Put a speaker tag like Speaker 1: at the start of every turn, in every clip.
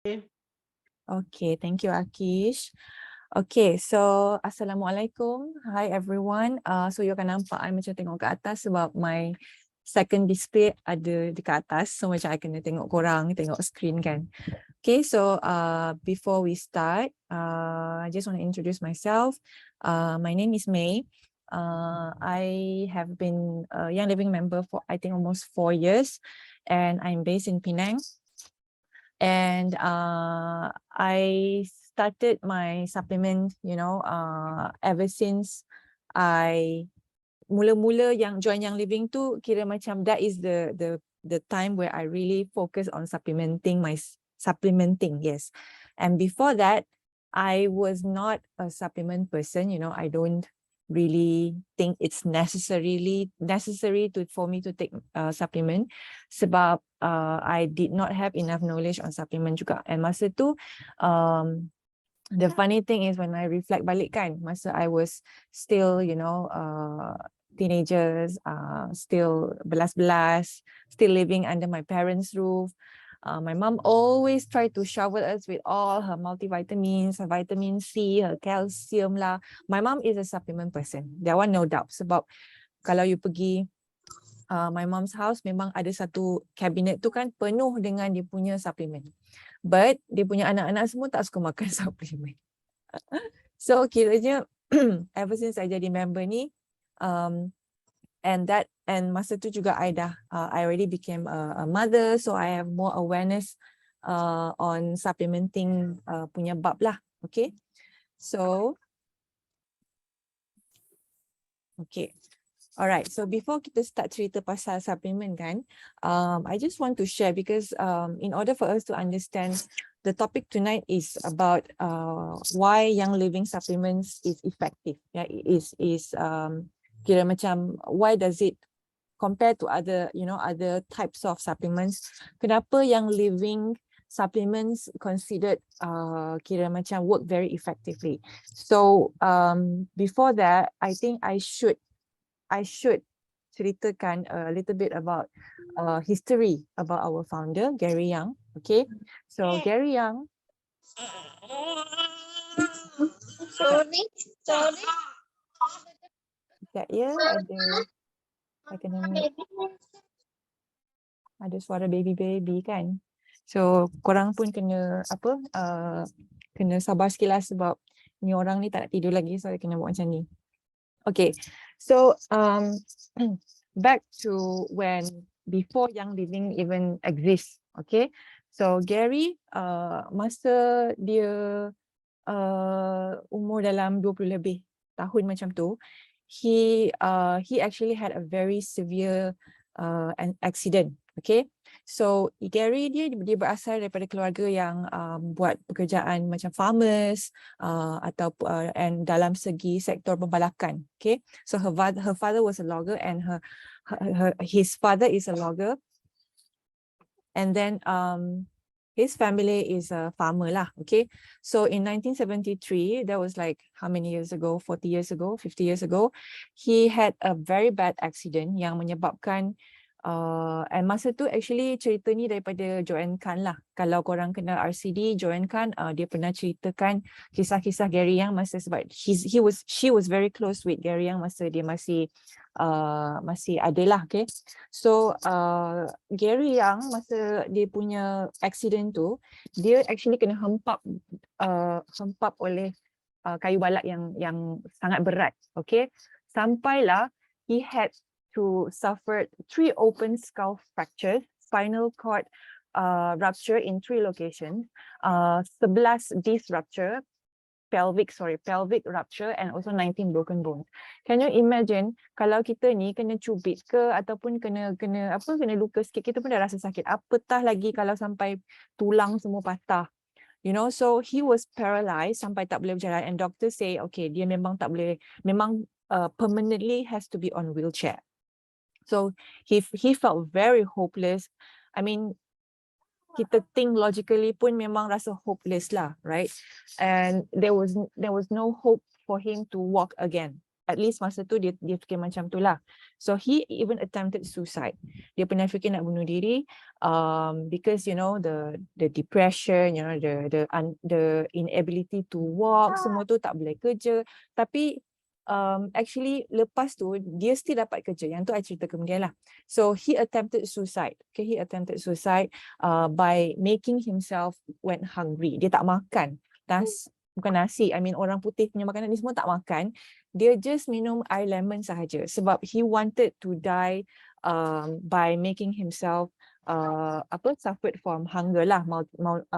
Speaker 1: Okay, thank you, Akish. Okay, so Assalamualaikum. Hi everyone. So you akan nampak I macam tengok ke atas sebab my second display ada dekat atas. So macam I kena tengok korang, tengok screen kan. Okay, so before we start, I just want to introduce myself. My name is May. I have been a Young Living member for I think almost 4 years, and I'm based in Penang. And I started my supplement, ever since I mula-mula yang join Young Living tu, kira macam that is the time where I really focus on supplementing, yes. And before that, I was not a supplement person, I don't really think it's necessary for me to take supplement sebab I did not have enough knowledge on supplement juga. And masa tu the funny thing is when I reflect balik kan, masa I was still teenagers, still belas-belas, still living under my parents' roof. My mom always tried to shower us with all her multivitamins, her vitamin C, her calcium lah. My mom is a supplement person. That one no doubt. Sebab kalau you pergi my mom's house, memang ada satu kabinet tu kan penuh dengan dia punya supplement. But dia punya anak-anak semua tak suka makan supplement. So kiranya ever since I jadi member ni, and masa tu juga I already became a mother, so I have more awareness on supplementing punya bab lah. Okay, so okay, alright. So before kita start cerita pasal supplement kan, I just want to share because in order for us to understand, the topic tonight is about why Young Living supplements is effective. Yeah, is kira macam why does it compared to other other types of supplements, kenapa Young Living supplements considered kira macam work very effectively. So before that, I think I should ceritakan a little bit about history about our founder Gary Young. Okay, so Gary Young.
Speaker 2: Sorry.
Speaker 1: Sekejap ya, ada suara baby kan. So korang pun kena kena sabar sikit lah sebab ni orang ni tak nak tidur lagi, so kena buat macam ni. Okay, so back to when before Young Living even exists. Okay, so Gary masa dia umur dalam 20 lebih tahun macam tu, he actually had a very severe an accident. Okay, so Gary dia berasal daripada keluarga yang buat pekerjaan macam farmers atau and dalam segi sektor pembalakan. Okay, so her father was a logger and his father is a logger, and then his family is a farmer lah. Okay, so in 1973, that was like how many years ago? 40 years ago, 50 years ago, he had a very bad accident yang menyebabkan and masa tu actually cerita ni daripada Joanne Khan lah. Kalau korang kenal RCD, Joanne Khan, dia pernah ceritakan kisah-kisah Gary Young masa sebab she was very close with Gary Young masa dia masih ada lah. Okay, so Gary Young masa dia punya accident tu, dia actually kena hempap oleh kayu balak yang sangat berat. Okay, sampailah he had to suffer 3 open skull fractures, spinal cord rupture in 3 locations, 11 disc rupture, pelvic rupture, and also 19 broken bones. Can you imagine kalau kita ni kena cubit ke ataupun kena luka sikit, kita pun dah rasa sakit. Apatah lagi kalau sampai tulang semua patah. You know, so he was paralyzed sampai tak boleh berjalan, and doctor say okay, dia memang tak boleh, memang permanently has to be on wheelchair. So he felt very hopeless. I mean, kita think logically pun memang rasa hopeless lah, right? And there was no hope for him to walk again at least masa tu dia fikir macam tu lah. So he even attempted suicide. Dia pernah fikir nak bunuh diri because you know the depression, you know the inability to walk, semua tu tak boleh kerja. Tapi actually lepas tu dia still dapat kerja. Yang tu I cerita kemudian lah. So he attempted suicide. Okay, he attempted suicide by making himself went hungry. Dia tak makan. Bukan nasi. I mean orang putih punya makanan ni semua tak makan. Dia just minum air lemon sahaja sebab he wanted to die by making himself suffered from hunger lah.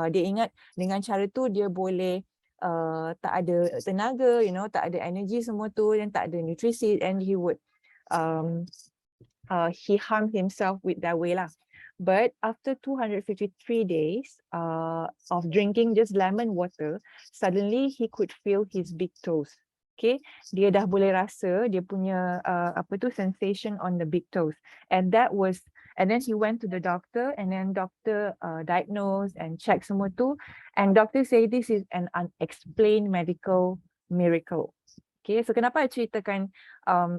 Speaker 1: Dia ingat dengan cara tu dia boleh tak ada tenaga, you know, tak ada energy semua tu, dan tak ada nutrisi, and he would he harmed himself with that way lah. But after 253 days of drinking just lemon water, suddenly he could feel his big toes. Okay, dia dah boleh rasa dia punya sensation on the big toes, and then he went to the doctor, and then doctor diagnosed and checked semua tu, and doctor say this is an unexplained medical miracle. Okay, so kenapa I ceritakan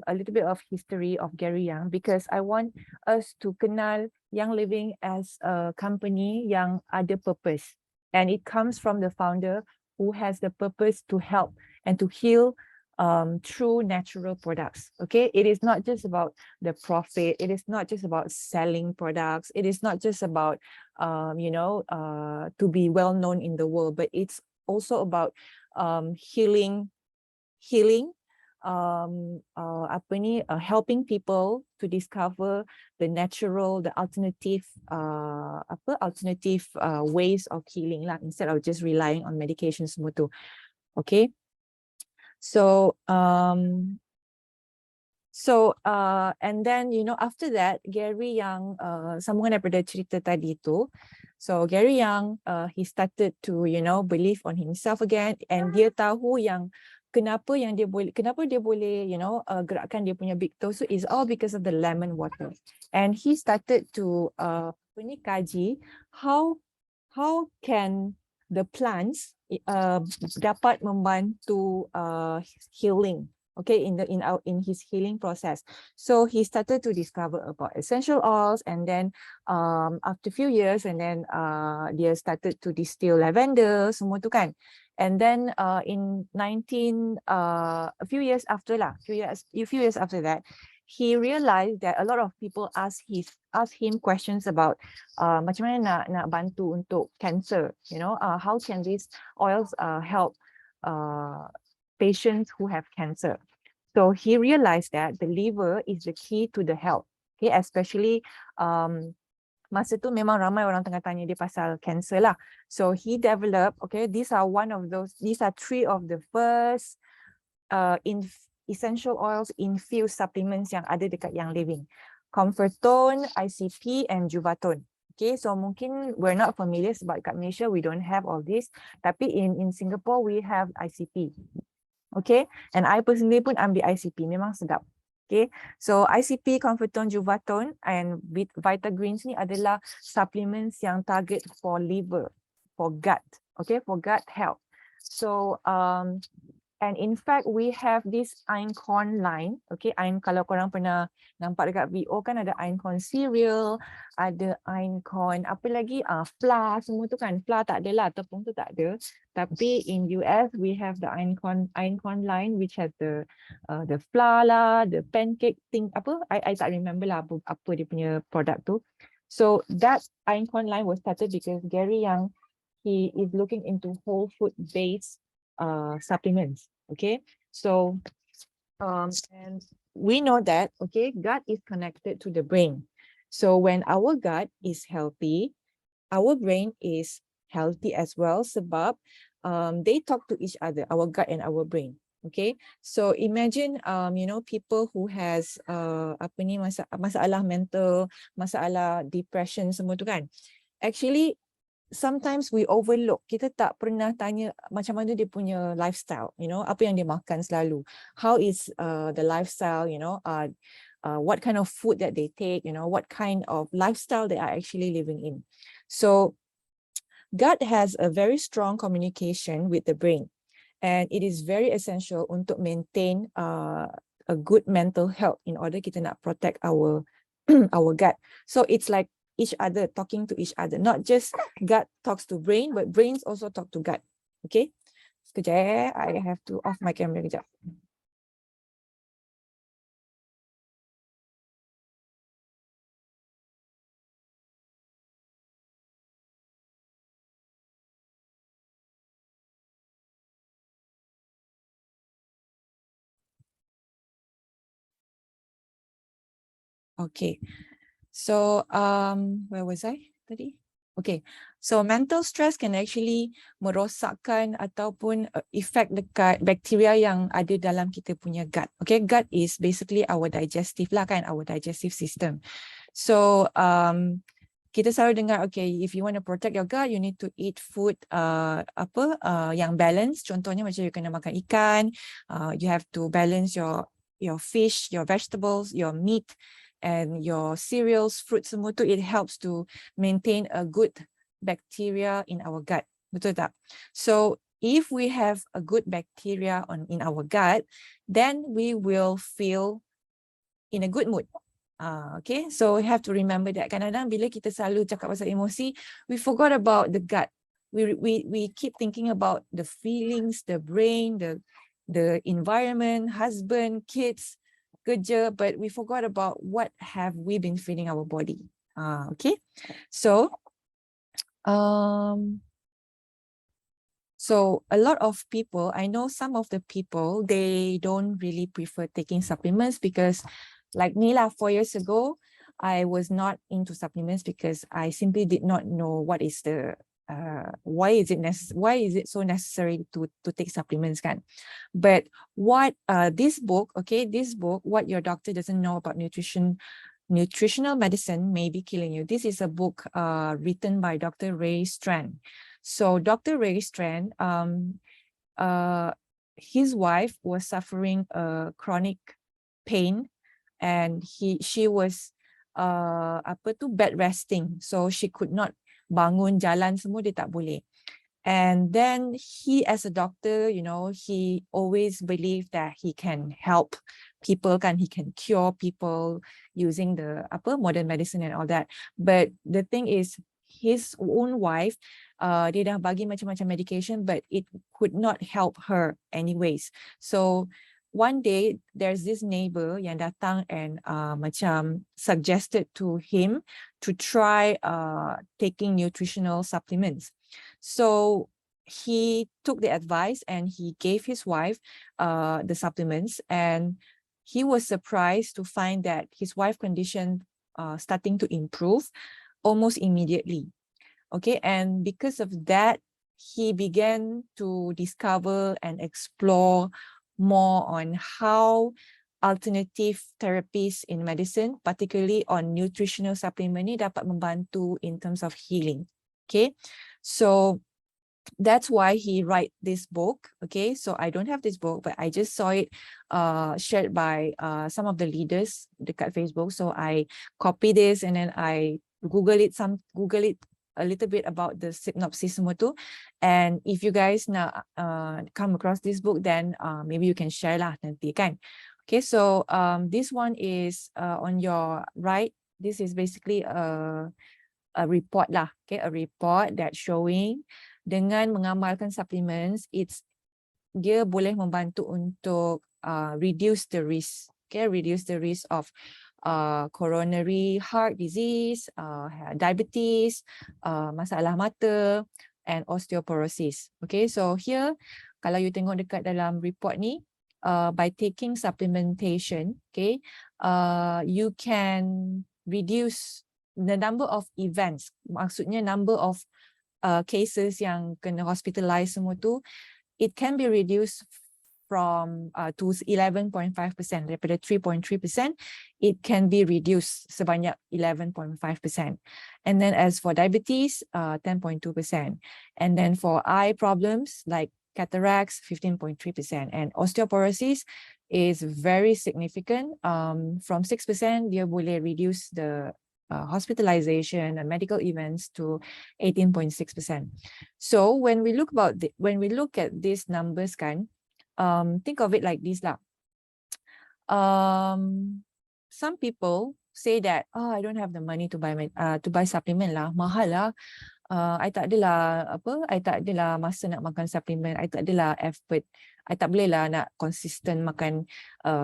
Speaker 1: a little bit of history of Gary Young, because I want us to kenal Young Living as a company yang ada purpose, and it comes from the founder who has the purpose to help and to heal through natural products. Okay, it is not just about the profit, it is not just about selling products, it is not just about to be well known in the world, but it's also about healing, helping people to discover the natural, the alternative ways of healing lah, instead of just relying on medication semua tu. Okay, so and then you know, after that Gary Young, sambungan daripada cerita tadi tu, so Gary Young he started to believe on himself again, and dia tahu yang kenapa dia boleh gerakkan dia punya big toe, so is all because of the lemon water. And he started to kaji how can the plants dapat membantu healing, okay, in his healing process. So he started to discover about essential oils, and then after few years, and then dia started to distill lavender semua tu kan. And then in a few years after that, he realized that a lot of people ask him questions about macam mana nak bantu untuk cancer, how can these oils help patients who have cancer. So he realized that the liver is the key to the health. Okay, especially masa tu memang ramai orang tengah tanya dia pasal cancer lah. So he developed, okay, these are three of the first essential oils infused supplements yang ada dekat Young Living: Comfortone, ICP, and Juvatone. Okay, so mungkin we're not familiar sebab kat Malaysia we don't have all this, tapi in Singapore we have ICP. Okay, and I personally pun ambil ICP, memang sedap. Okay, so ICP, Comfortone, Juvatone, and Vitagreens ni adalah supplements yang target for liver, for gut, okay, for gut health. So and in fact we have this Einkorn line. Okay, kalau korang pernah nampak dekat VO kan, ada Einkorn cereal, ada Einkorn apa lagi, flour semua tu kan. Flour tak ada lah, tepung tu tak ada. Tapi in US we have the Einkorn line, which has the flour lah, the pancake thing, apa I tak remember lah apa dia punya product tu. So that Einkorn line was started because Gary Young, he is looking into whole food based supplements. Okay, so and we know that, okay, gut is connected to the brain. So when our gut is healthy, our brain is healthy as well, sebab they talk to each other, our gut and our brain. Okay, so imagine people who has masalah mental, masalah depression semua tu kan. Actually sometimes we overlook, kita tak pernah tanya macam mana dia punya lifestyle, apa yang dia makan selalu, how is the lifestyle, what kind of food that they take, what kind of lifestyle they are actually living in. So gut has a very strong communication with the brain, and it is very essential untuk maintain a good mental health in order kita nak protect our our gut. So it's like each other talking to each other, not just gut talks to brain, but brains also talk to gut. Okay, sekejap, I have to off my camera kejap. Okay, so where was I tadi? Okay, so mental stress can actually merosakkan ataupun effect dekat bakteria yang ada dalam kita punya gut. Okay, gut is basically our digestive lah kan, our digestive system. So kita selalu dengar, okay, if you want to protect your gut, you need to eat food yang balance. Contohnya macam you kena makan ikan, you have to balance your fish, your vegetables, your meat, and your cereals, fruits semua tu, it helps to maintain a good bacteria in our gut. Betul tak? So if we have a good bacteria in our gut, then we will feel in a good mood. Okay, so we have to remember that kadang-kadang bila kita selalu cakap pasal emosi, we forgot about the gut. We keep thinking about the feelings, the brain, the environment, husband, kids, kerja, but we forgot about what have we been feeding our body. Okay, so a lot of people, I know some of the people, they don't really prefer taking supplements because like me lah, 4 years ago, I was not into supplements because I simply did not know what is the why is it so necessary to take supplements kan. But what this book, What Your Doctor Doesn't Know About Nutritional Medicine May Be Killing You. This is a book written by Dr. Ray Strand. So Dr. Ray Strand, his wife was suffering chronic pain, and she was bed resting, so she could not bangun, jalan semua dia tak boleh. And then he, as a doctor, you know, he always believed that he can help people, he can cure people using the modern medicine and all that. But the thing is, his own wife, dia dah bagi macam-macam medication, but it could not help her anyways. So one day, there's this neighbor yang datang and macam suggested to him to try taking nutritional supplements. So he took the advice and he gave his wife the supplements, and he was surprised to find that his wife's condition starting to improve almost immediately. Okay, and because of that, he began to discover and explore more on how alternative therapies in medicine, particularly on nutritional supplement, ni dapat membantu in terms of healing. Okay, so that's why he write this book. Okay, so I don't have this book, but I just saw it shared by some of the leaders dekat Facebook. So I copy this and then I Google it a little bit about the synopsis semua tu. And if you guys nak come across this book, then maybe you can share lah nanti kan. Okay, so this one is on your right. This is basically a report lah. Okay, a report that showing dengan mengamalkan supplements, dia boleh membantu untuk reduce the risk. Okay, reduce the risk of coronary heart disease, diabetes, masalah mata, and osteoporosis. Okay, so here, kalau you tengok dekat dalam report ni, by taking supplementation, okay, you can reduce the number of events. Maksudnya number of cases yang kena hospitalize semua tu, it can be reduced from to 11.5%, daripada 3.3%, it can be reduced sebanyak 11.5%. And then as for diabetes, 10.2%. And then for eye problems like cataracts, 15.3%. And osteoporosis is very significant. From 6%, dia boleh reduce the hospitalization and medical events to 18.6%. So when we look at these numbers kan, think of it like this lah. Some people say that, oh, I don't have the money to buy supplement lah, mahal lah. I tak adalah masa nak makan supplement, I tak adalah effort, I tak boleh lah nak consistent makan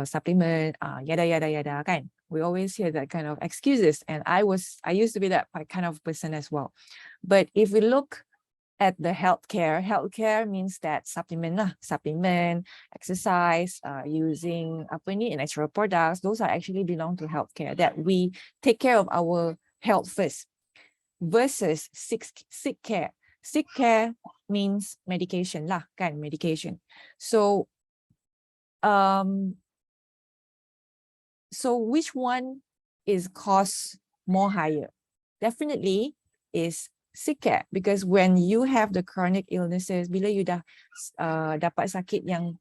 Speaker 1: supplement, yada kan. We always hear that kind of excuses, and I used to be that kind of person as well. But if we look at the healthcare means that supplement, exercise, using natural products, those are actually belong to healthcare, that we take care of our health first. Versus sick care. Sick care means medication lah, kan, medication. So, so which one is cost more higher? Definitely is sick care, because when you have the chronic illnesses, bila you dah dapat sakit yang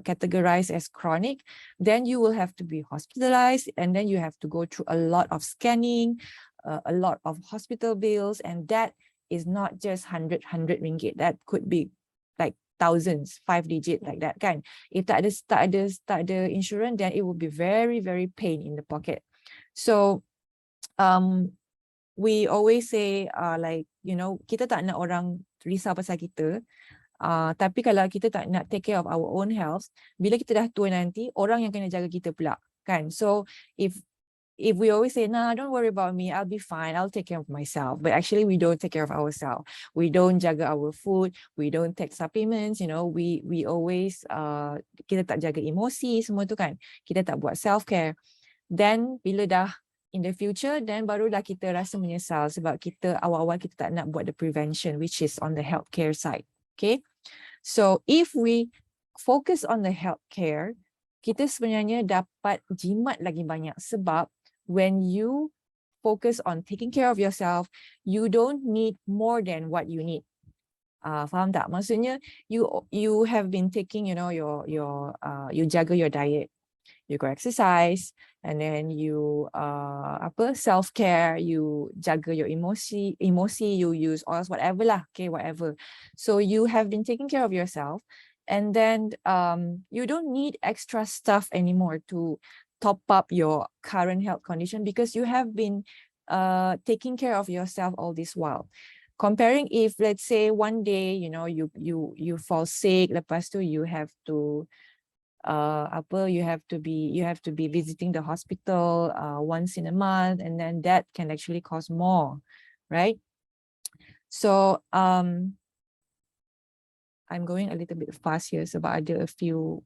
Speaker 1: categorized as chronic, then you will have to be hospitalized, and then you have to go through a lot of scanning, a lot of hospital bills, and that is not just 100 ringgit. That could be like thousands, 5 digit like that kan. If tak ada insurance, then it will be very, very pain in the pocket. So we always say like, you know, kita tak nak orang risau pasal kita. Tapi kalau kita tak nak take care of our own health, bila kita dah tua nanti, orang yang kena jaga kita pula kan. So if we always say, nah, don't worry about me, I'll be fine, I'll take care of myself. But actually we don't take care of ourselves. We don't jaga our food, we don't take supplements, you know, we always, kita tak jaga emosi, semua tu kan. Kita tak buat self-care. Then bila dah in the future, then barulah kita rasa menyesal sebab kita awal-awal kita tak nak buat the prevention, which is on the healthcare side. Okay. So if we focus on the healthcare, kita sebenarnya dapat jimat lagi banyak sebab when you focus on taking care of yourself, you don't need more than what you need. Faham tak? Maksudnya you have been taking, you know, you jaga your diet, you go exercise, and then you self-care, you jaga your emosi, you use oils, whatever lah, okay, whatever. So you have been taking care of yourself, and then you don't need extra stuff anymore to top up your current health condition, because you have been taking care of yourself all this while. Comparing if, let's say, one day, you know, you fall sick, lepas tu you have to you have to be visiting the hospital once in a month, and then that can actually cost more, right? So I'm going a little bit fast here sebab ada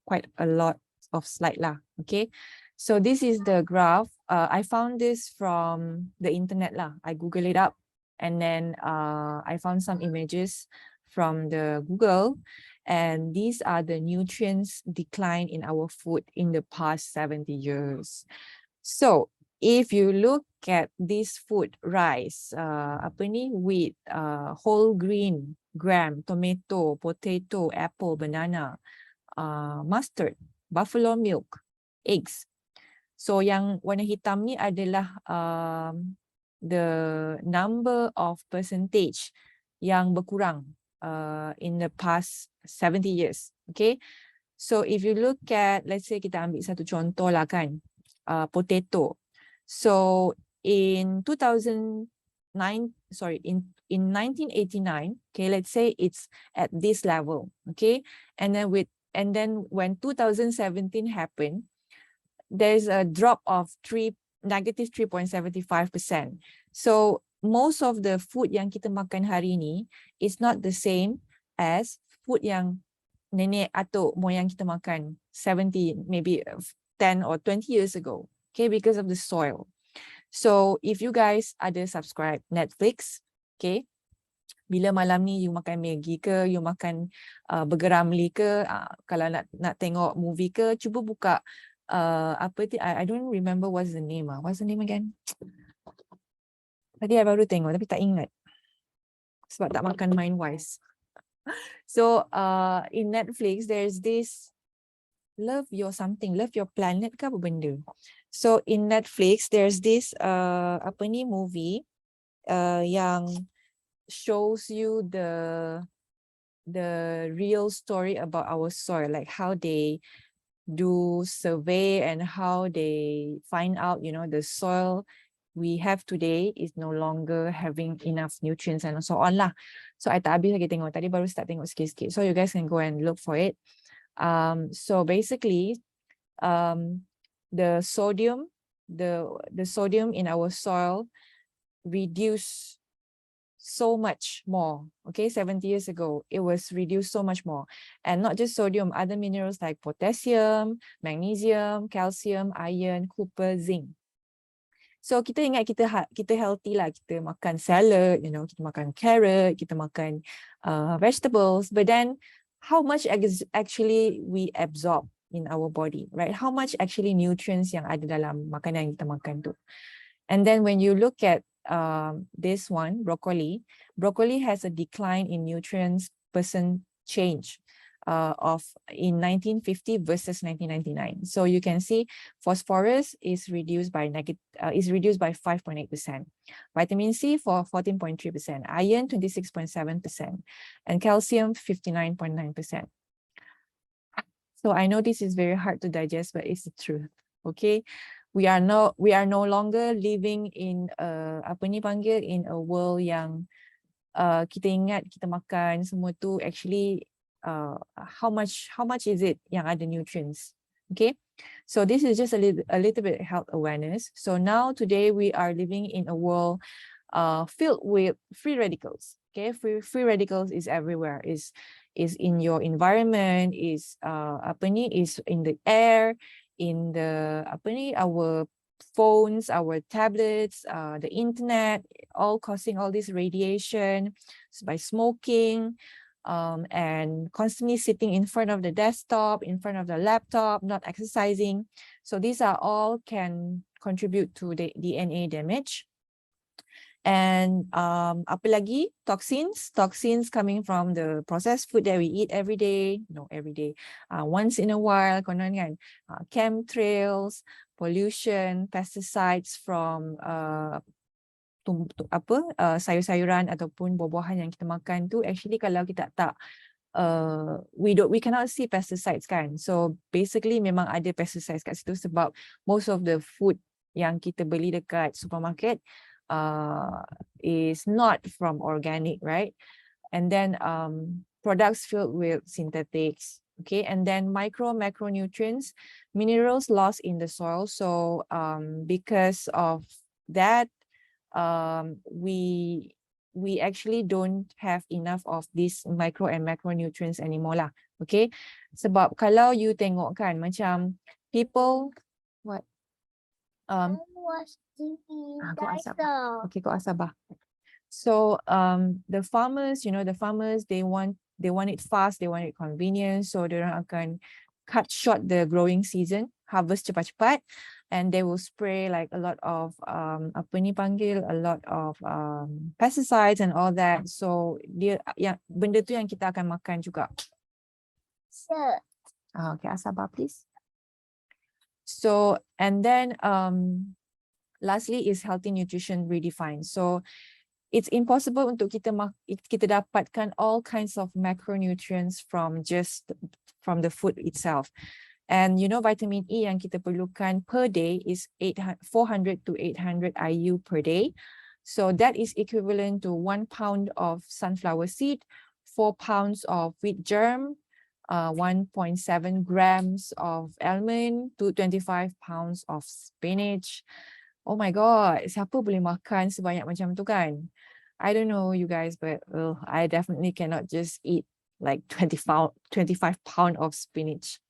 Speaker 1: quite a lot of slide lah, okay? So this is the graph. I found this from the internet lah. I Google it up, and then I found some images from the Google, and these are the nutrients decline in our food in the past 70 years. So if you look at this food, rice, wheat, whole grain, gram, tomato, potato, apple, banana, mustard, buffalo milk, eggs. So yang warna hitam ni adalah the number of percentage yang berkurang in the past 70 years. Okay. So if you look at, let's say kita ambil satu contoh lah kan, potato. So in 1989, okay, let's say it's at this level, okay, and then when 2017 happened, there's a drop of negative 3.75%. So most of the food yang kita makan hari ni is not the same as food yang nenek atau moyang kita makan 70, maybe 10 or 20 years ago, okay, because of the soil. So if you guys ada subscribe Netflix, okay, bila malam ni you makan Maggi ke, you makan Burger Ramly ke, kalau nak tengok movie ke, cuba buka I don't remember what's the name. What's the name again? Tadi I baru tengok tapi tak ingat sebab tak makan Mindwise. So in Netflix there's this love your planet ke apa benda. So in Netflix, there's this apa ni movie yang shows you the real story about our soil, like how they do survey and how they find out, you know, the soil we have today is no longer having enough nutrients and so on lah. So I tak habis lagi tengok, tadi baru start tengok sikit-sikit. So you guys can go and look for it. So basically, the sodium in our soil reduced so much more. Okay, 70 years ago, it was reduced so much more. And not just sodium, other minerals like potassium, magnesium, calcium, iron, copper, zinc. So kita ingat kita healthy lah, kita makan salad, you know, kita makan carrot, kita makan vegetables, but then how much actually we absorb in our body, right? How much actually nutrients yang ada dalam makanan yang kita makan tu. And then when you look at this one, broccoli has a decline in nutrients percent change of in 1950 versus 1999. So you can see phosphorus is reduced by 5.8%, vitamin C for 14.3%, iron 26.7%, and calcium 59.9%. So I know this is very hard to digest, but it's the truth. Okay, we are no longer living in in a world yang kita ingat kita makan semua tu actually how much is it yang ada nutrients. Okay, so this is just a little bit health awareness. So now today we are living in a world filled with free radicals. Okay, free radicals is everywhere, is in your environment, is is in the air, in the our phones, our tablets, the internet, all causing all this radiation by smoking, and constantly sitting in front of the desktop, in front of the laptop, not exercising. So these are all can contribute to the DNA damage. And apa lagi? Toxins coming from the processed food that we eat every day, once in a while, konon kan, chemtrails, pollution, pesticides from sayur-sayuran ataupun buah-buahan yang kita makan tu, actually kalau kita tak we cannot see pesticides kan. So basically memang ada pesticides kat situ sebab most of the food yang kita beli dekat supermarket is not from organic, right? And then products filled with synthetics. Okay, and then macronutrients, minerals lost in the soil. So because of that, we actually don't have enough of these micro and macronutrients anymore lah. Okay, sebab kalau you tengok kan, macam people what kau asabah. So the farmers, they want it fast, they want it convenient, so they akan cut short the growing season, harvest cepat-cepat, and they will spray like a lot of a lot of pesticides and all that. So dia yang benda tu yang kita akan makan juga.
Speaker 2: Sir.
Speaker 1: Okay, asabah please. So and then lastly is healthy nutrition redefined. So it's impossible untuk kita dapatkan all kinds of macronutrients from the food itself. And vitamin E yang kita perlukan per day is 400 to 800 IU per day. So that is equivalent to 1 pound of sunflower seed, 4 pounds of wheat germ, 1.7 grams of almond, 25 pounds of spinach. Oh my God, siapa boleh makan sebanyak macam tu kan? I don't know you guys, but I definitely cannot just eat like 25 pound of spinach.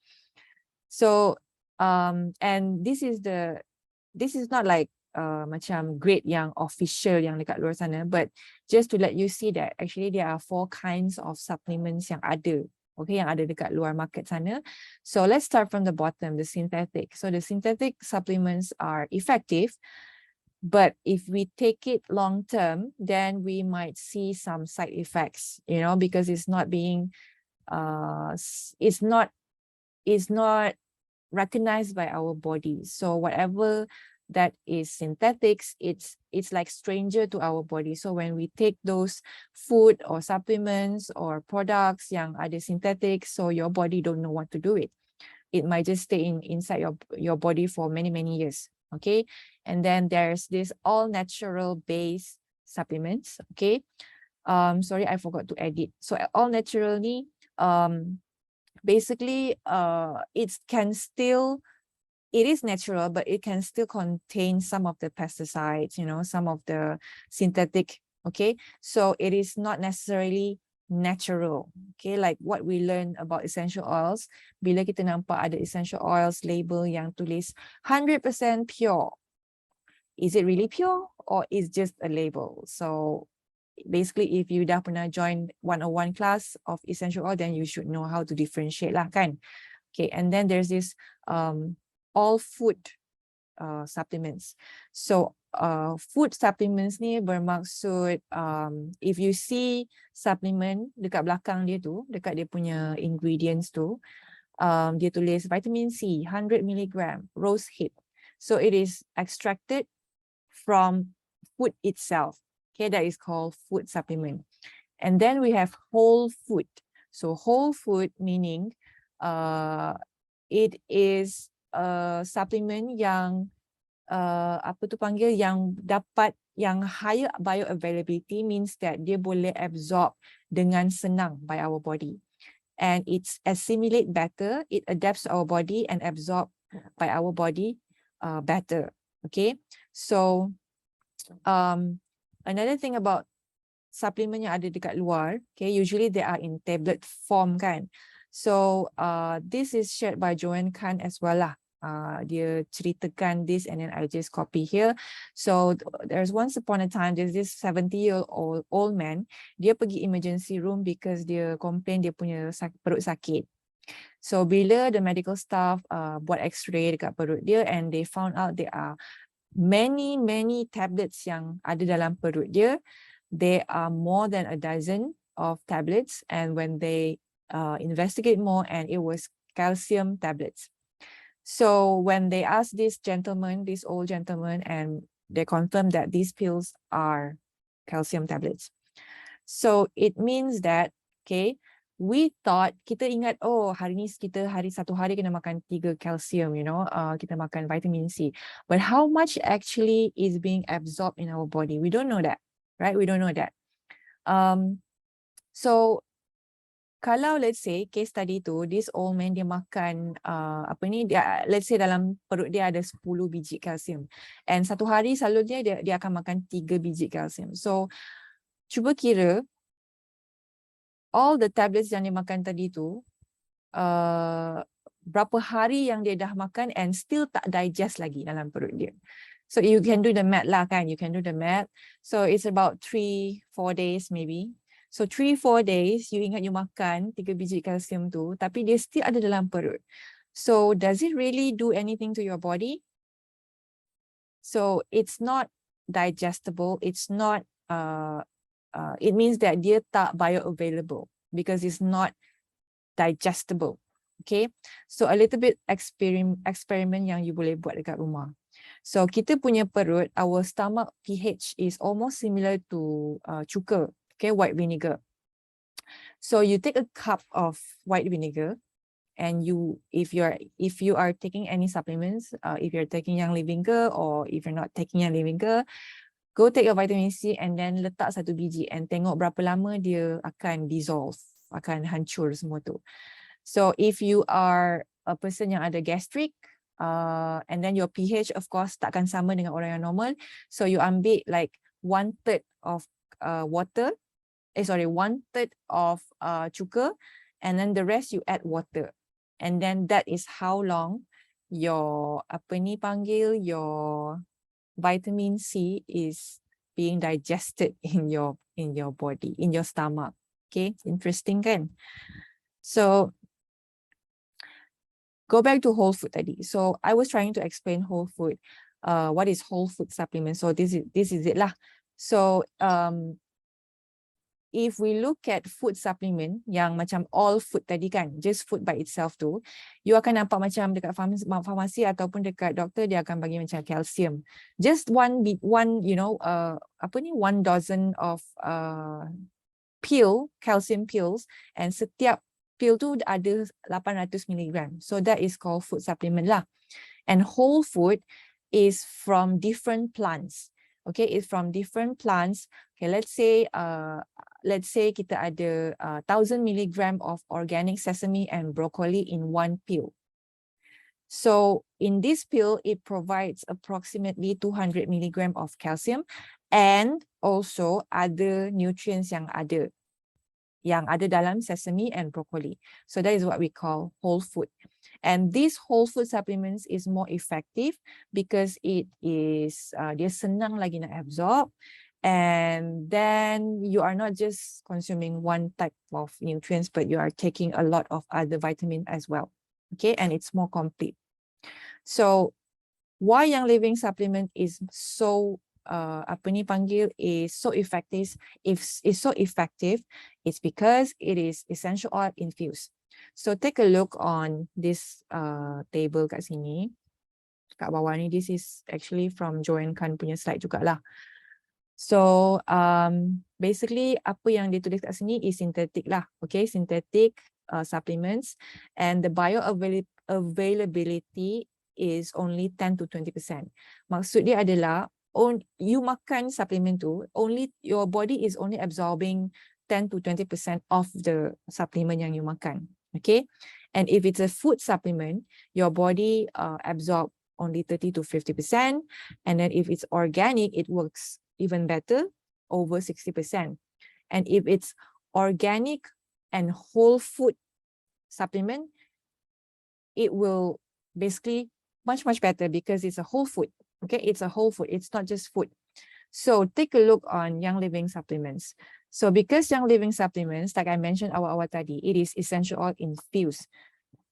Speaker 1: So and this is not like macam grade yang official yang dekat luar sana, but just to let you see that actually there are 4 kinds of supplements yang ada. Okay, yang ada dekat luar market sana. So let's start from the bottom, the synthetic. So the synthetic supplements are effective, but if we take it long term, then we might see some side effects, because it's not being it's not recognized by our body. So whatever that is synthetics, it's like stranger to our body. So when we take those food or supplements or products yang ada synthetics, so your body don't know what to do it. It might just stay inside your body for many years. Okay, and then there's this all natural base supplements. Okay, sorry, I forgot to edit. So all naturally, basically, it is natural, but it can still contain some of the pesticides, you know, some of the synthetic. Okay, so it is not necessarily natural. Okay, like what we learn about essential oils, bila kita nampak ada essential oils label yang tulis 100% pure, is it really pure or is just a label? So basically, if you dah pernah join 101 class of essential oil, then you should know how to differentiate lah kan. Okay, and then there's this all food supplements. So food supplements ni bermaksud if you see supplement dekat belakang dia tu, dekat dia punya ingredients tu, dia tulis vitamin C 100 mg rose hip. So it is extracted from food itself. Okay, that is called food supplement. And then we have whole food. So whole food meaning it is a supplement yang apa tu panggil, yang dapat, yang higher bioavailability means that dia boleh absorb dengan senang by our body, and it's assimilate better, it adapts to our body and absorb by our body better. Okay, so another thing about supplement yang ada dekat luar, okay, usually they are in tablet form kan. So this is shared by Joanne Khan as well lah. Dia ceritakan this and then I just copy here. So there's once upon a time, there's this 70-year-old man. Dia pergi emergency room because dia complain dia punya perut sakit. So bila the medical staff buat x-ray dekat perut dia and they found out there are many tablets yang ada dalam perut dia. There are more than a dozen of tablets, and when they investigate more, and it was calcium tablets. So when they asked this old gentleman, and they confirmed that these pills are calcium tablets. So it means that, okay, we thought, kita ingat, oh hari ni kita satu hari kena makan 3 calcium, you know, kita makan vitamin C. But how much actually is being absorbed in our body? We don't know that, right? We don't know that. So kalau let's say case study tu, this old man dia makan let's say dalam perut dia ada 10 biji kalsium, and satu hari selalunya dia akan makan 3 biji kalsium. So cuba kira all the tablets yang dia makan tadi tu, berapa hari yang dia dah makan and still tak digest lagi dalam perut dia. So you can do the math lah kan, you can do the math. So it's about 3-4 days maybe. So 3-4 days, you ingat you makan 3 biji kalsium tu, tapi dia still ada dalam perut. So does it really do anything to your body? So it's not digestible. It's not, it means that dia tak bioavailable because it's not digestible. Okay, so a little bit experiment yang you boleh buat dekat rumah. So kita punya perut, our stomach pH is almost similar to cuka. Okay, white vinegar. So you take a cup of white vinegar, and if you are taking any supplements, if you're taking Yang Living Ke, or if you're not taking Yang Living Ke, go take a vitamin C and then letak 1 biji and tengok berapa lama dia akan dissolve, akan hancur semua tu. So if you are a person yang ada gastric, and then your pH of course takkan sama dengan orang yang normal, so you ambil like 1/3 of water. 1/3 of cuka, and then the rest you add water, and then that is how long your your vitamin C is being digested in your body, in your stomach. Okay, interesting kan? So go back to whole food tadi. So I was trying to explain whole food. What is whole food supplement? So this is it lah. So if we look at food supplement yang macam all food tadi kan, just food by itself tu, you akan nampak macam dekat farmasi ataupun dekat doktor dia akan bagi macam calcium. Just one you know, one dozen of calcium pills, and setiap pill tu ada 800 mg. So that is called food supplement lah. And whole food is from different plants. Okay, it's from different plants. Okay, let's say kita ada 1000 mg of organic sesame and broccoli in one pill. So in this pill, it provides approximately 200 mg of calcium and also other nutrients yang ada dalam sesame and broccoli. So that is what we call whole food. And these whole food supplements is more effective because it is dia senang lagi nak absorb, and then you are not just consuming one type of nutrients, but you are taking a lot of other vitamin as well. Okay, and it's more complete. So why Young Living supplement is so is so effective, it's because it is essential oil infused. So take a look on this table kat sini, kat bawah ni. This is actually from Joanne Khan punya slide jugalah. So basically apa yang ditulis kat sini is synthetic lah, okay, synthetic supplements, and the bioavailability is only 10 to 20%. Maksud dia adalah you makan supplement tu, your body is only absorbing 10 to 20% of the supplement yang you makan. Okay, and if it's a food supplement, your body absorb only 30 to 50%, and then if it's organic, it works even better, over 60%. And if it's organic and whole food supplement, it will basically much better because it's a whole food. Okay, it's a whole food, it's not just food. So take a look on Young Living supplements. So because Young Living supplements, like I mentioned awal-awal tadi, it is essential oil infused.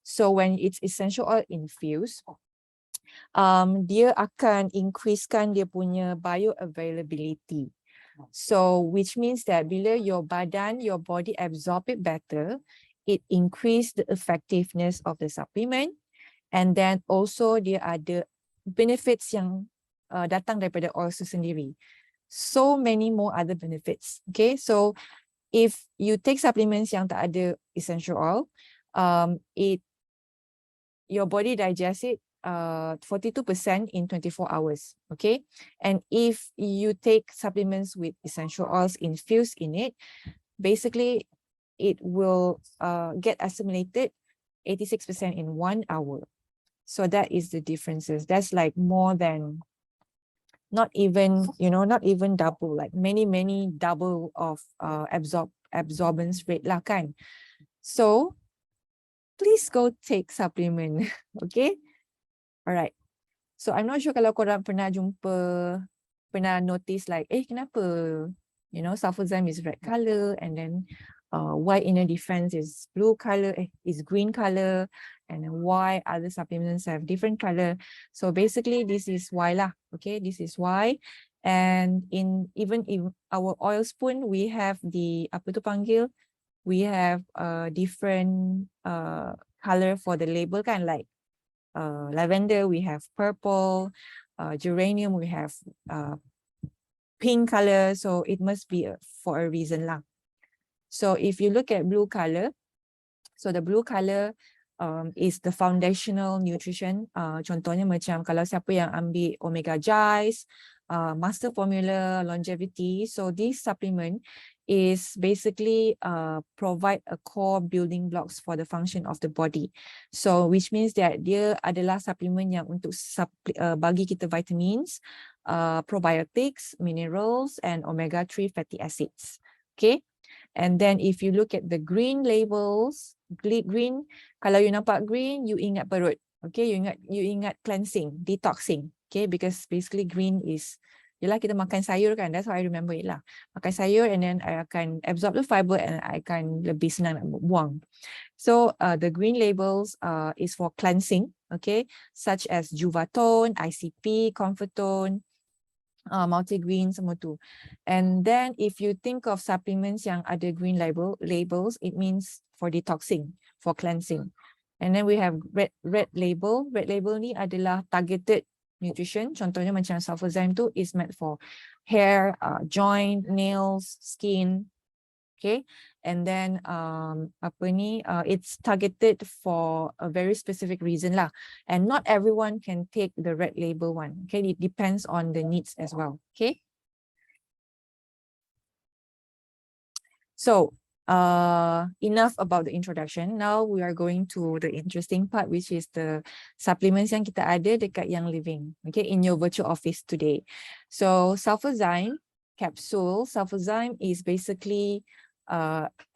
Speaker 1: So when it's essential oil infused, dia akan increasekan dia punya bioavailability. So which means that bila your body absorb it better, it increase the effectiveness of the supplement, and then also dia ada benefits yang datang daripada oil itu sendiri. So many more other benefits. Okay, so if you take supplements yang tak ada essential oil, your body digests it 42% in 24 hours. Okay, and if you take supplements with essential oils infused in it, basically it will get assimilated 86% in 1 hour. So that is the differences. That's like more than, not even double, like many double of absorbance rate lah kan. So please go take supplement. Okay, all right. So I'm not sure kalau korang pernah notice like, kenapa sulfazyme is red color, and then why Inner Defense is blue color, is green color, and why other supplements have different color. So basically this is why lah. Okay, this is why. And even in our oil spoon, we have the we have different color for the label kan, like lavender we have purple, geranium we have pink color, so it must be for a reason lah. So if you look at blue color, so the blue color is the foundational nutrition. Contohnya macam kalau siapa yang ambil Omega Gies, Master Formula, Longevity, so this supplement is basically provide a core building blocks for the function of the body. So which means that dia adalah supplement yang untuk bagi kita vitamins, probiotics, minerals, and omega-3 fatty acids. Okay, and then if you look at the green labels, green, kalau you nampak green, you ingat perut. Okay, you ingat cleansing, detoxing. Okay, because basically green is, yelah kita makan sayur kan, that's how I remember it lah. Makan sayur and then I akan absorb the fiber and I akan lebih senang nak buang. So the green labels is for cleansing, okay, such as Juvatone, ICP, Comfortone, multigreen semua tu. And then if you think of supplements yang ada green labels, it means for detoxing, for cleansing. And then we have red label. Red label ni adalah targeted nutrition. Contohnya macam Sulfazyme tu is meant for hair, joint, nails, skin. Okay, and then it's targeted for a very specific reason lah, and not everyone can take the red label one. Okay, it depends on the needs as well. Okay, so enough about the introduction. Now we are going to the interesting part, which is the supplements yang kita ada dekat Young Living. Okay, in your virtual office today. So Sulfazyme capsule. Sulfazyme is basically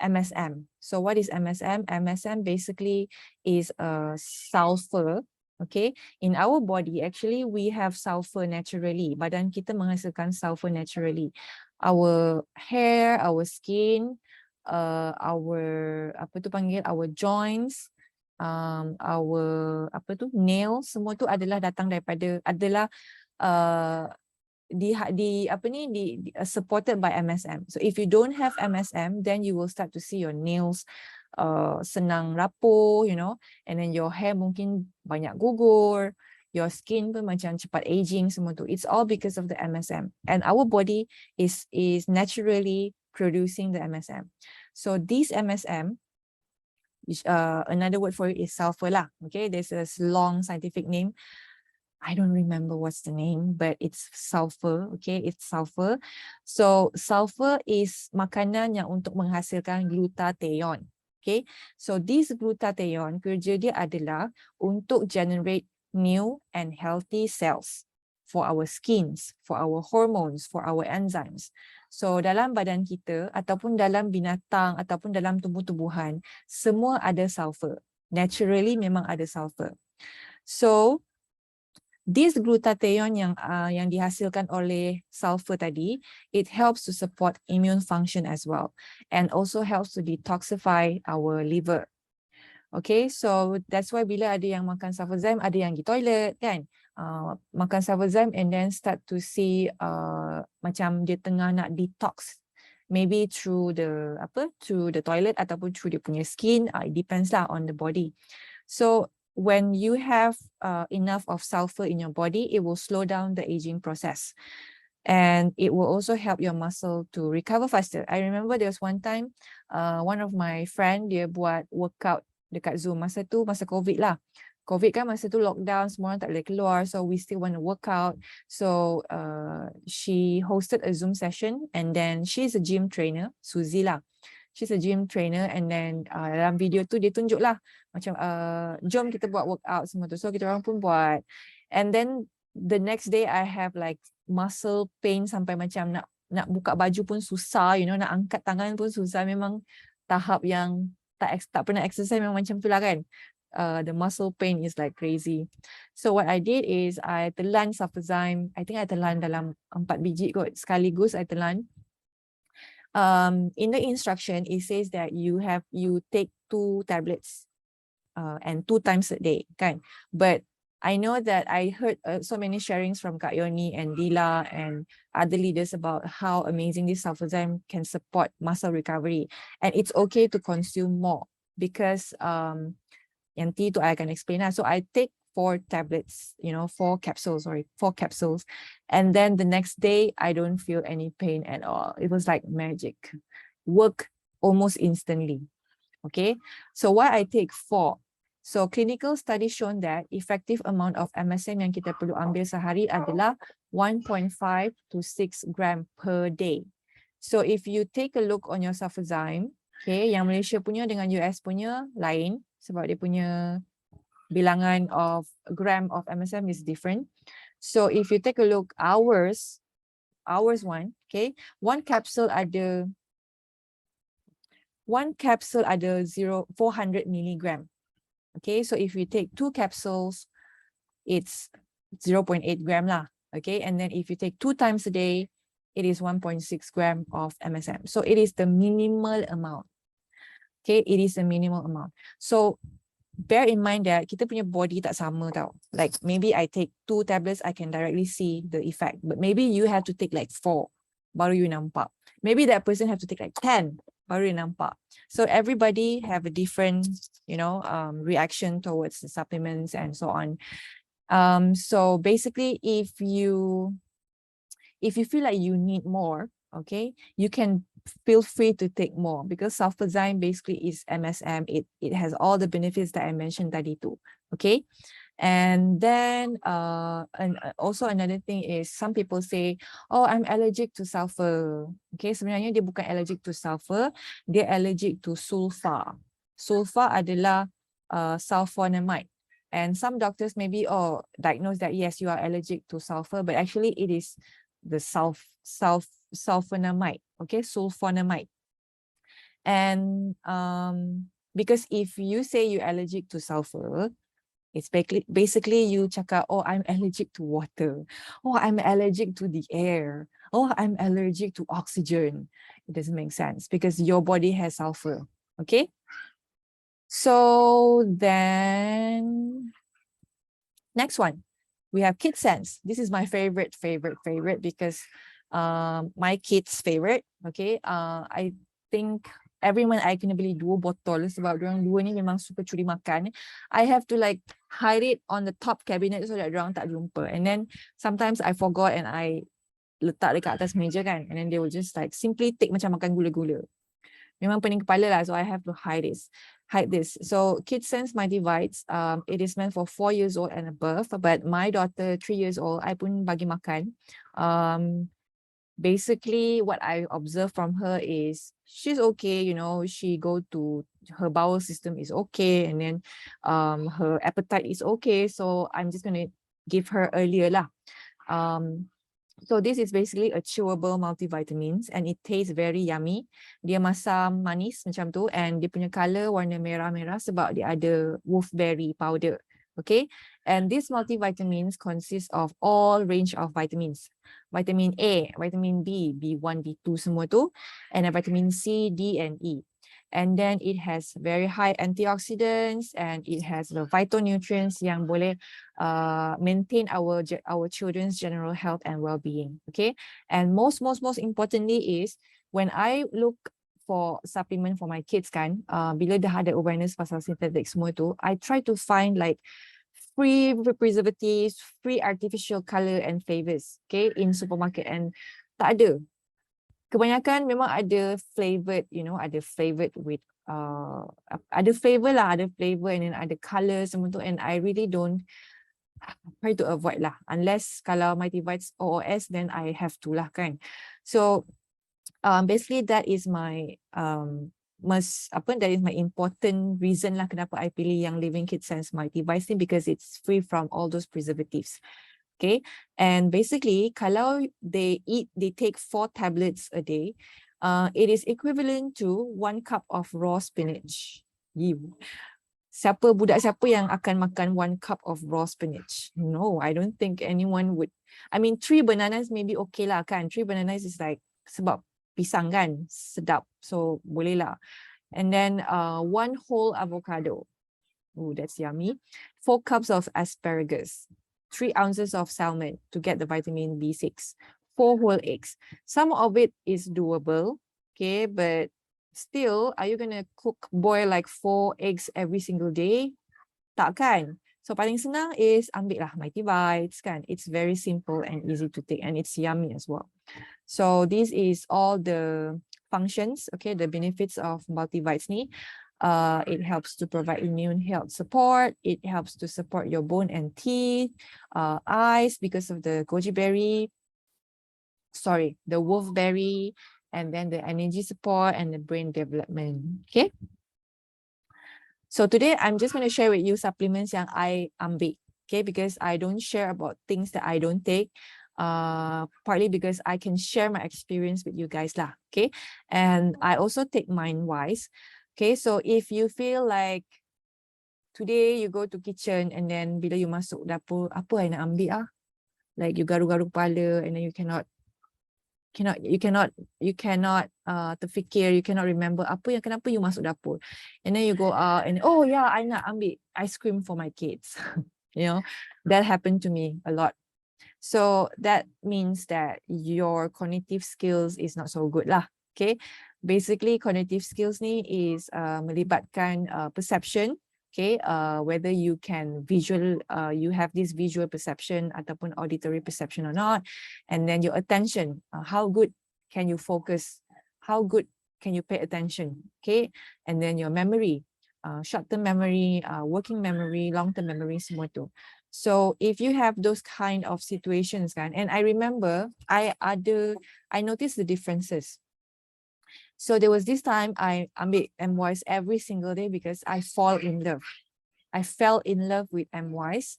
Speaker 1: MSM. So what is MSM? MSM basically is a sulfur. Okay, in our body actually we have sulfur naturally. Badan kita menghasilkan sulfur naturally. Our hair, our skin, our our joints, our nails, semua tu adalah datang daripada supported by MSM. So if you don't have MSM, then you will start to see your nails senang rapuh, you know, and then your hair mungkin banyak gugur, your skin pun macam cepat aging semua tu. It's all because of the MSM. And our body is naturally producing the MSM. So this MSM, which, another word for it is sulfur lah. Okay, there's a long scientific name. I don't remember what's the name, but it's sulfur. Okay, it's sulfur. So sulfur is makanan yang untuk menghasilkan glutathione. Okay, so this glutathione kerja dia adalah untuk generate new and healthy cells for our skins, for our hormones, for our enzymes. So dalam badan kita ataupun dalam binatang ataupun dalam tumbuh-tumbuhan, semua ada sulfur. Naturally memang ada sulfur. So this glutathione yang dihasilkan oleh sulfur tadi, it helps to support immune function as well, and also helps to detoxify our liver. Okay, so that's why bila ada yang makan Sulfazyme, ada yang pergi toilet kan, makan Sulfazyme and then start to see macam dia tengah nak detox, maybe through the toilet ataupun through dia punya skin. It depends lah on the body. So when you have enough of sulfur in your body, it will slow down the aging process. And it will also help your muscle to recover faster. I remember there was one time, one of my friend, dia buat workout dekat Zoom. Masa tu, masa COVID lah. COVID kan masa tu lockdown, semua orang tak boleh keluar. So we still want to work out. So she hosted a Zoom session, and then she's a gym trainer, Suzy lah. She's a gym trainer, and then dalam video tu dia tunjuk lah macam jom kita buat workout semua tu. So kita orang pun buat, and then the next day I have like muscle pain sampai macam nak buka baju pun susah, you know, nak angkat tangan pun susah. Memang tahap yang tak pernah exercise memang macam tu lah kan. The muscle pain is like crazy. So what I did is I telan Sulfazyme. I think I telan dalam 4 biji kot sekaligus. I telan. In the instruction, it says that you take 2 tablets and 2 times a day, kan? But I know that I heard so many sharings from Kak Yoni and Dila and other leaders about how amazing this Sulfazyme can support muscle recovery, and it's okay to consume more because nanti tu I akan explain lah. So I take 4 tablets, you know, 4 capsules, and then the next day I don't feel any pain at all. It was like magic, work almost instantly. Okay, so why I take 4? So clinical studies shown that effective amount of MSM yang kita perlu ambil sehari adalah 1.5 to 6 gram per day. So if you take a look on your Sulfazyme, okay, yang Malaysia punya dengan US punya lain sebab dia punya bilangan of gram of MSM is different. So if you take a look, ours one, okay, one capsule ada 400 milligram. Okay, so if you take 2 capsules, it's 0.8 gram lah. Okay, and then if you take 2 times a day, it is 1.6 gram of MSM. So it is the minimal amount. Okay, it is a minimal amount. So bear in mind that kita punya body tak sama tau. Like maybe I take 2 tablets, I can directly see the effect. But maybe you have to take like 4, baru you nampak. Maybe that person have to take like 10, baru you nampak. So everybody have a different, reaction towards the supplements and so on. So basically, if you feel like you need more, okay, you can feel free to take more, because sulfazyme basically is MSM. It has all the benefits that I mentioned tadi too. Okay. And then also another thing is, some people say, oh, I'm allergic to sulfur. Okay, sebenarnya dia bukan allergic to sulfur, dia allergic to sulfa. Sulfa adalah sulfonamide. And some doctors maybe diagnose that yes, you are allergic to sulfur, but actually it is the sulfonamide, okay, sulfonamide. And because if you say you're allergic to sulfur, it's basically you cakap, oh, I'm allergic to water. Oh, I'm allergic to the air. Oh, I'm allergic to oxygen. It doesn't make sense because your body has sulfur, okay? So then, next one, we have KidSense. This is my favorite because my kids' favorite, okay? I think everyone I kena beli 2 botol sebab diorang 2 ni memang suka curi makan. I have to like hide it on the top cabinet so that diorang tak jumpa. And then sometimes I forgot and I letak dekat atas meja kan. And then they will just like simply take macam makan gula-gula. Memang pening kepala lah, so I have to hide this. So KidSense Multivites, it is meant for 4 years old and above, but my daughter 3 years old, I pun bagi makan. Basically what I observe from her is she's okay, she go to her bowel system is okay, and then her appetite is okay, so I'm just gonna give her earlier lah. So this is basically a chewable multivitamins and it tastes very yummy. Dia masam manis macam tu, and dia punya color warna merah-merah sebab dia ada wolfberry powder. Okay, and these multivitamins consist of all range of vitamins. Vitamin A, vitamin B, B1, B2 semua tu, and vitamin C, D, and E. And then it has very high antioxidants and it has the phytonutrients yang boleh maintain our children's general health and well-being. Okay, and most importantly is when I look for supplement for my kids kan, bila dah ada awareness pasal synthetic semua tu, I try to find like free preservatives, free artificial color and flavors, okay, in supermarket, and tak ada. Kebanyakan memang ada flavored, ada flavored with ada flavor lah, ada flavor and then ada color semua tu, and I really don't try to avoid lah, unless kalau Multivites OOS then I have to lah kan. So basically that is my that is my important reason lah kenapa I pilih yang Living KidSense Multivites ni, because it's free from all those preservatives. Okay, and basically kalau they take 4 tablets a day, it is equivalent to 1 cup of raw spinach. Budak siapa yang akan makan 1 cup of raw spinach? No, I don't think anyone would. I mean, 3 bananas maybe okay lah kan. 3 bananas is like sebab pisang kan, sedap, so boleh lah. And then 1 whole avocado. Oh, that's yummy. 4 cups of asparagus. 3 ounces of salmon to get the vitamin B6, 4 whole eggs. Some of it is doable, okay, but still, are you gonna boil like 4 eggs every single day? Tak kan? So paling senang is ambil lah Multivites kan. It's very simple and easy to take, and it's yummy as well. So this is all the functions, okay, the benefits of Multivites ni. It helps to provide immune health support. It helps to support your bone and teeth, eyes because of the the wolfberry, and then the energy support and the brain development. Okay. So today I'm just going to share with you supplements yang I ambil. Okay, because I don't share about things that I don't take. Partly because I can share my experience with you guys lah. Okay, and I also take MindWise. Okay, so if you feel like today you go to kitchen and then bila you masuk dapur, apa yang nak ambil ah? Like you garu-garu kepala and then you cannot you cannot terfikir, you cannot remember kenapa you masuk dapur, and then you go out and oh yeah, I nak ambil ice cream for my kids. You know, that happened to me a lot. So that means that your cognitive skills is not so good lah. Okay, basically cognitive skills ni is melibatkan perception. Okay, whether you can you have this visual perception ataupun auditory perception or not, and then your attention, how good can you focus, how good can you pay attention, okay, and then your memory, short-term memory, working memory, long-term memory, semua tu. So if you have those kind of situations kan, and I remember I noticed the differences. So there was this time I ambil MWise every single day because I fall in love. I fell in love with MWise.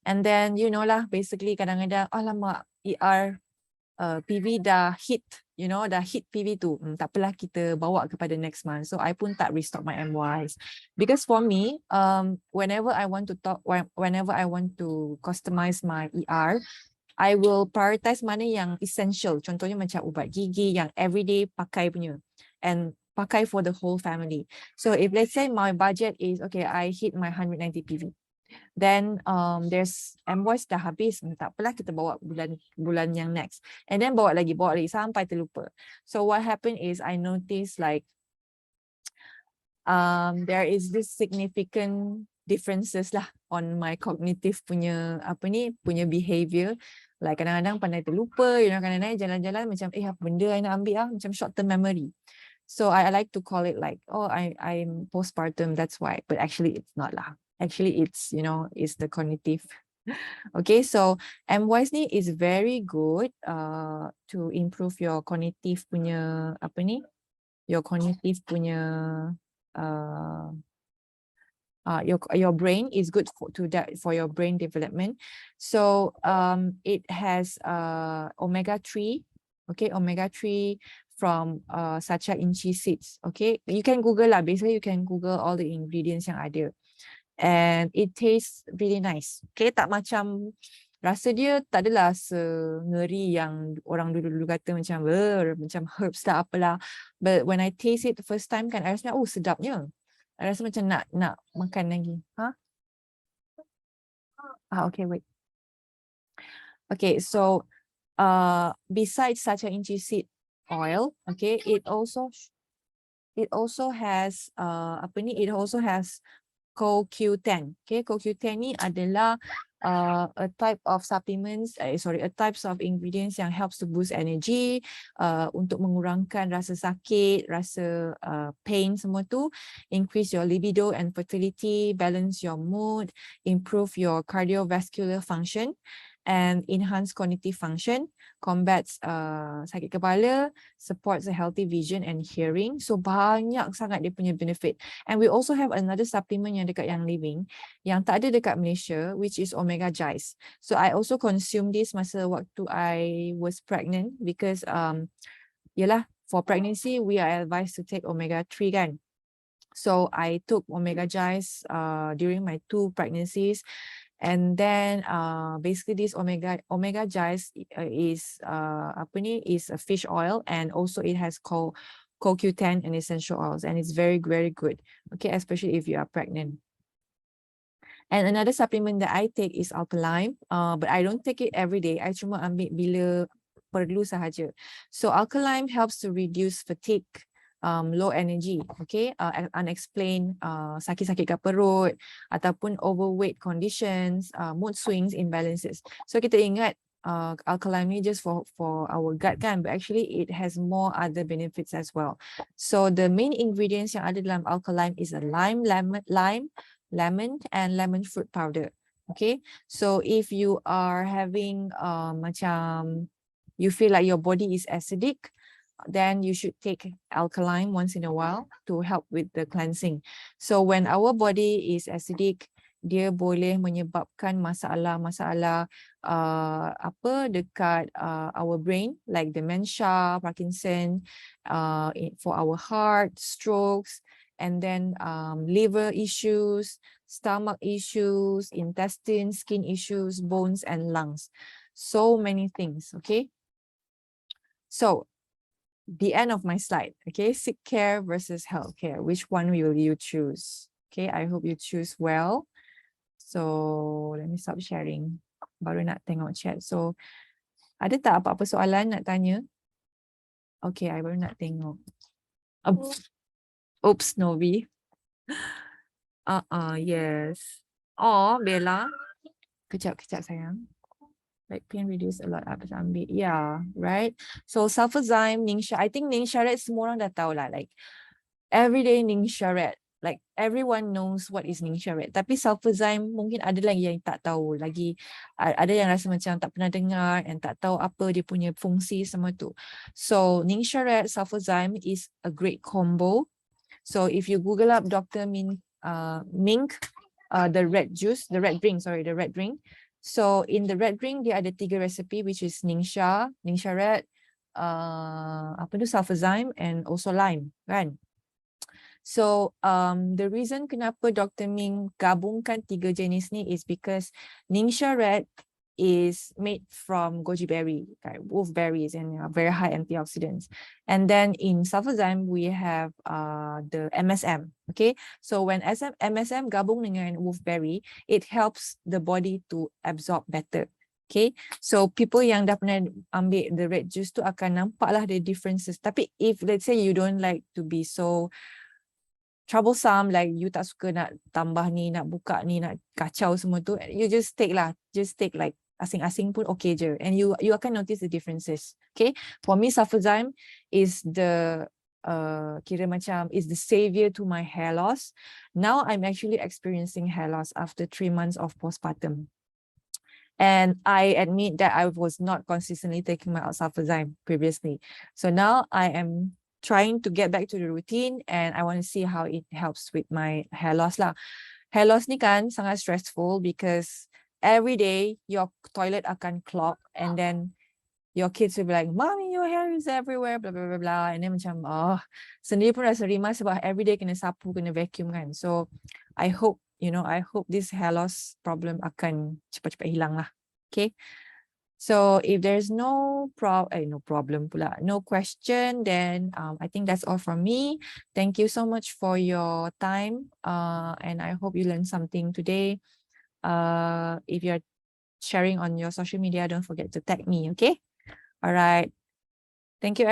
Speaker 1: And then you know lah, basically kadang-kadang alamak ER PV dah hit, you know, dah hit PV tu. Tak apalah, kita bawa kepada next month. So I pun tak restock my MWise. Because for me, whenever I want to customize my ER, I will prioritize mana yang essential. Contohnya macam ubat gigi yang everyday pakai punya. And pakai for the whole family. So if let's say my budget is, okay, I hit my 190 PV. Then there's MWise dah habis. Tak apalah, kita bawa bulan yang next. And then bawa lagi sampai terlupa. So what happened is I noticed like there is this significant differences lah on my cognitive punya behavior. Like kadang-kadang pandai terlupa, you know, kadang-kadang jalan-jalan macam apa benda I nak ambil macam short term memory. So I like to call it like, oh, I'm postpartum, that's why. But actually it's not lah. Actually it's, you know, it's the cognitive. Okay, so MWise ni is very good to improve your cognitive punya your cognitive punya your brain is good for your brain development. So it has omega-3, okay, omega-3 from sacha inchi seeds. Okay, you can Google lah. Basically, you can Google all the ingredients yang ada, and it tastes really nice. Okay, tak macam rasa dia tak adalah sengeri yang orang dulu kata macam herbs lah apalah. But when I taste it the first time kan, I rasa oh sedapnya. I rasa macam nak makan lagi. Okay, wait. Okay, so besides sacha inchi seed oil, okay, it also has it also has CoQ10. Okay, CoQ10 ni adalah a type of supplements, a types of ingredients yang helps to boost energy, untuk mengurangkan rasa sakit, rasa pain semua tu, increase your libido and fertility, balance your mood, improve your cardiovascular function, and enhance cognitive function, combats sakit kepala, supports a healthy vision and hearing. So banyak sangat dia punya benefit. And we also have another supplement yang dekat Young Living yang tak ada dekat Malaysia, which is Omega Jais. So I also consume this masa waktu I was pregnant because yalah, for pregnancy we are advised to take Omega-3 kan. So I took Omega Jais during my 2 pregnancies. And then basically this omega Jais is is a fish oil, and also it has CoQ10 and essential oils, and it's very, very good. Okay, especially if you are pregnant. And another supplement that I take is Alkalign, but I don't take it every day. I cuma ambil bila perlu sahaja. So Alkalign helps to reduce fatigue, low energy, okay, unexplained sakit-sakit kat perut ataupun overweight conditions, mood swings, imbalances. So kita ingat Alkalign ni just for our gut kan, but actually it has more other benefits as well. So the main ingredients yang ada dalam Alkalign is a lime, lemon and lemon fruit powder. Okay, so if you are having macam you feel like your body is acidic, then you should take Alkalign once in a while to help with the cleansing. So when our body is acidic, dia boleh menyebabkan masalah-masalah dekat our brain, like dementia, Parkinson, for our heart, strokes, and then liver issues, stomach issues, intestine, skin issues, bones and lungs. So many things, okay? So the end of my slide. Okay, sick care versus healthcare. Which one will you choose? Okay, I hope you choose well. So let me stop sharing. Baru nak tengok chat. So ada tak apa-apa soalan nak tanya? Okay, I baru nak tengok. Oops, Novi. Yes. Oh, Bella. Kejap sayang. Like pain reduce a lot apa ambil. Yeah, right. So sulfazyme, Ningxia. I think Ningxia semua orang dah tahu lah. Like everyday Ningxia. Like everyone knows what is Ningxia. Tapi sulfazyme mungkin ada lagi yang tak tahu. Lagi ada yang rasa macam tak pernah dengar and tak tahu apa dia punya fungsi semua tu. So Ningxia sulfazyme is a great combo. So if you Google up Dr. Mink, the red drink. So in the red drink, dia ada 3 recipe, which is Ningxia Red, sulfazyme and also lime, kan? So the reason kenapa Dr. Ming gabungkan 3 jenis ni is because Ningxia Red is made from goji berry, okay, wolfberries, and very high antioxidants. And then in sulfazyme, we have the MSM. Okay, so when MSM gabung dengan wolfberry, it helps the body to absorb better. Okay, so people yang dah pernah ambil the red juice tu akan nampak lah the differences. Tapi if let's say you don't like to be so troublesome, like you tak suka nak tambah ni, nak buka ni, nak kacau semua tu, you just take like asing-asing pun okay je, and you akan notice the differences. Okay, for me sulfazyme is the kira macam is the savior to my hair loss. Now I'm actually experiencing hair loss after 3 months of postpartum, and I admit that I was not consistently taking my sulfazyme previously. So now I am trying to get back to the routine, and I want to see how it helps with my hair loss lah. Hair loss ni kan sangat stressful because every day your toilet akan clog, and then your kids will be like, "Mommy, your hair is everywhere," blah blah blah blah. And then macam sendiri pun rasa rimas sebab every day kena sapu, kena vacuum kan. So I hope this hair loss problem akan cepat-cepat hilang lah. Okay. So if there's no problem pula, no question, then I think that's all from me. Thank you so much for your time, and I hope you learned something today. If you're sharing on your social media, don't forget to tag me, okay? All right. Thank you.